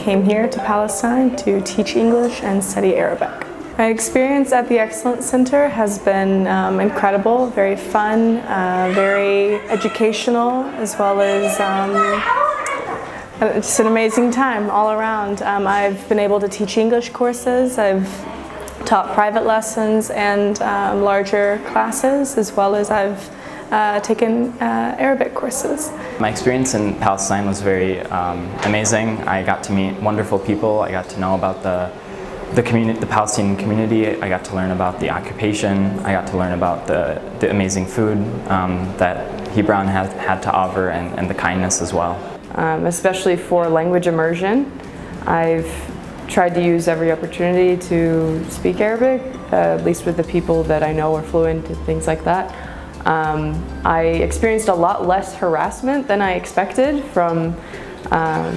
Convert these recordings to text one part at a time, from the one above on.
came here to Palestine to teach English and study Arabic. My experience at the Excellence Center has been incredible, very fun, very educational, as well as just an amazing time all around. I've been able to teach English courses, I've taught private lessons and larger classes, as well as I've taken Arabic courses. My experience in Palestine was very amazing. I got to meet wonderful people. I got to know about the Palestinian community. I got to learn about the occupation. I got to learn about the amazing food that Hebron had to offer, and the kindness as well. Especially for language immersion, I've tried to use every opportunity to speak Arabic, at least with the people that I know are fluent and things like that. I experienced a lot less harassment than I expected from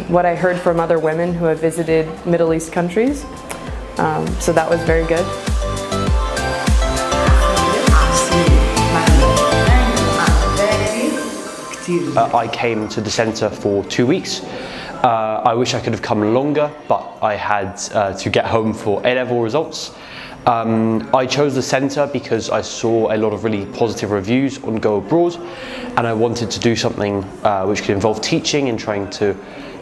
what I heard from other women who have visited Middle East countries. So that was very good. I came to the centre for 2 weeks. I wish I could have come longer, but I had to get home for A-level results. I chose the centre because I saw a lot of really positive reviews on Go Abroad, and I wanted to do something which could involve teaching and trying to,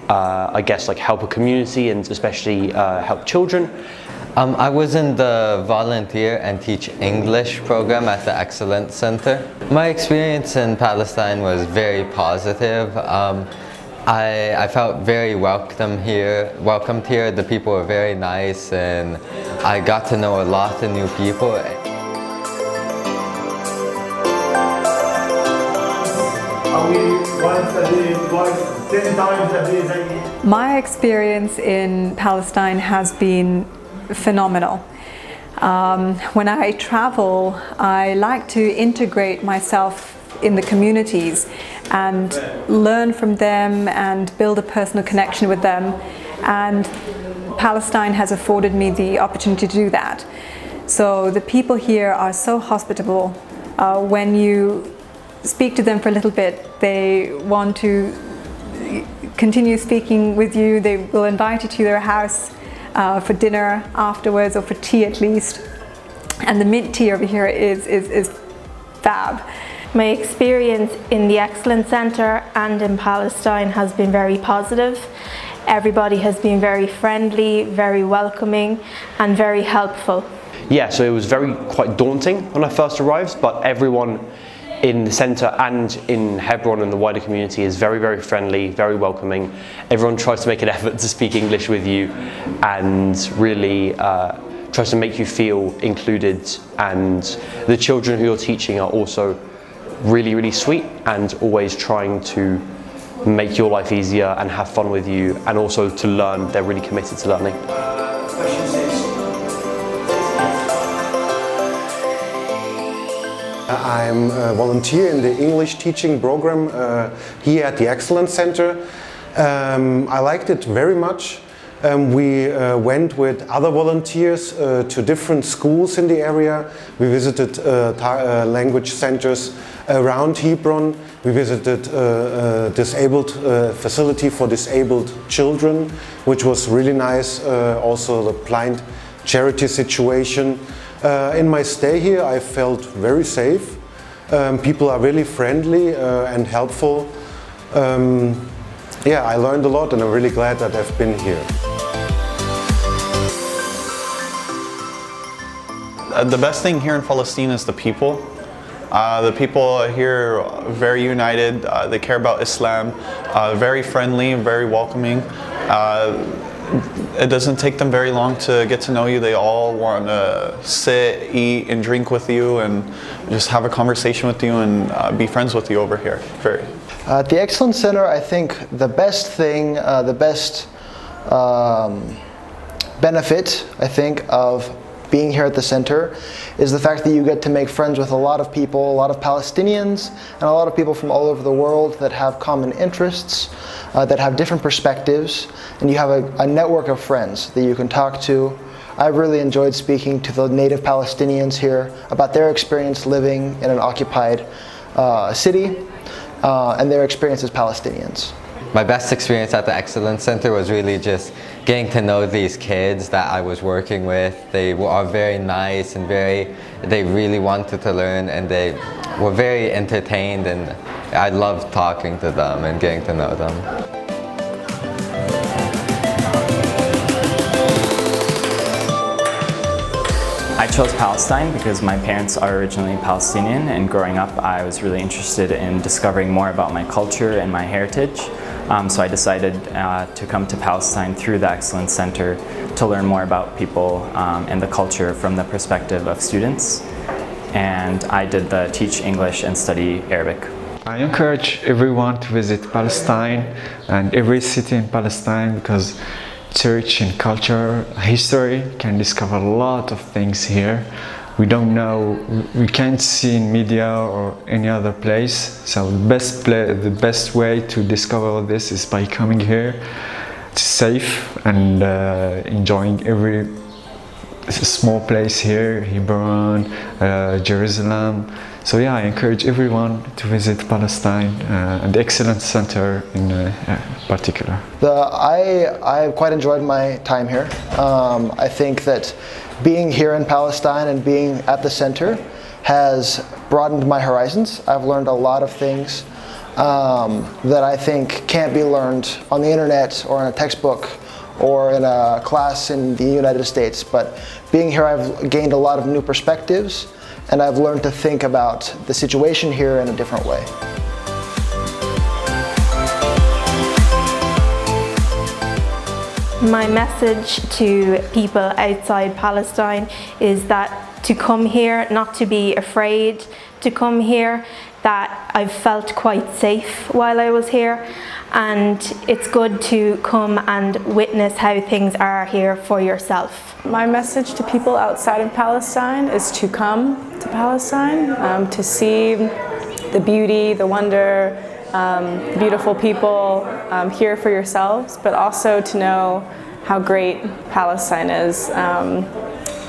I guess, like help a community and especially help children. I was in the volunteer and teach English program at the Excellence Center. My experience in Palestine was very positive. I felt very welcomed here. The people were very nice, and I got to know a lot of new people. My experience in Palestine has been phenomenal. When I travel, I like to integrate myself in the communities and learn from them and build a personal connection with them, and Palestine has afforded me the opportunity to do that. So the people here are so hospitable. When you speak to them for a little bit, they want to continue speaking with you. They will invite you to their house for dinner afterwards, or for tea at least. And the mint tea over here is fab. My experience in the Excellence Center and in Palestine has been very positive. Everybody has been very friendly, very welcoming, and very helpful. Yeah, so it was quite daunting when I first arrived, but everyone in the centre and in Hebron and the wider community is very, very friendly, very welcoming. Everyone tries to make an effort to speak English with you and really tries to make you feel included, and the children who you're teaching are also really, really sweet and always trying to make your life easier and have fun with you, and also to learn. They're really committed to learning. I'm a volunteer in the English teaching program here at the Excellence Center. I liked it very much. We went with other volunteers to different schools in the area. We visited language centers around Hebron. We visited a disabled facility for disabled children, which was really nice. Also the blind charity situation. In my stay here, I felt very safe. People are really friendly and helpful. Yeah, I learned a lot, and I'm really glad that I've been here. The best thing here in Palestine is the people. The people here are very united. They care about Islam. Very friendly, very welcoming. It doesn't take them very long to get to know you. They all want to sit, eat, and drink with you, and just have a conversation with you and be friends with you over here. At the Excellence Center, I think the best thing, the best benefit, I think, of being here at the center is the fact that you get to make friends with a lot of people, a lot of Palestinians, and a lot of people from all over the world that have common interests, that have different perspectives, and you have a network of friends that you can talk to. I really enjoyed speaking to the native Palestinians here about their experience living in an occupied city and their experience as Palestinians. My best experience at the Excellence Center was really just getting to know these kids that I was working with. They are very nice and they really wanted to learn, and they were very entertained, and I loved talking to them and getting to know them. I chose Palestine because my parents are originally Palestinian, and growing up I was really interested in discovering more about my culture and my heritage. So I decided to come to Palestine through the Excellence Center to learn more about people and the culture from the perspective of students. And I did the Teach English and Study Arabic. I encourage everyone to visit Palestine and every city in Palestine, because church and culture, history, can discover a lot of things here. We don't know, we can't see in media or any other place. So the best way to discover all this is by coming here. It's safe and enjoying every small place here, Hebron, Jerusalem. So yeah, I encourage everyone to visit Palestine and the Excellence Center in particular. I quite enjoyed my time here. I think that being here in Palestine and being at the center has broadened my horizons. I've learned a lot of things that I think can't be learned on the internet or in a textbook or in a class in the United States. But being here, I've gained a lot of new perspectives, and I've learned to think about the situation here in a different way. My message to people outside Palestine is that to come here, not to be afraid to come here, that I've felt quite safe while I was here, and it's good to come and witness how things are here for yourself. My message to people outside of Palestine is to come to Palestine, to see the beauty, the wonder, beautiful people here for yourselves, but also to know how great Palestine is.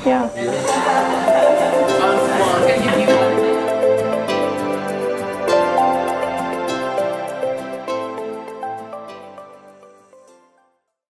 Yeah.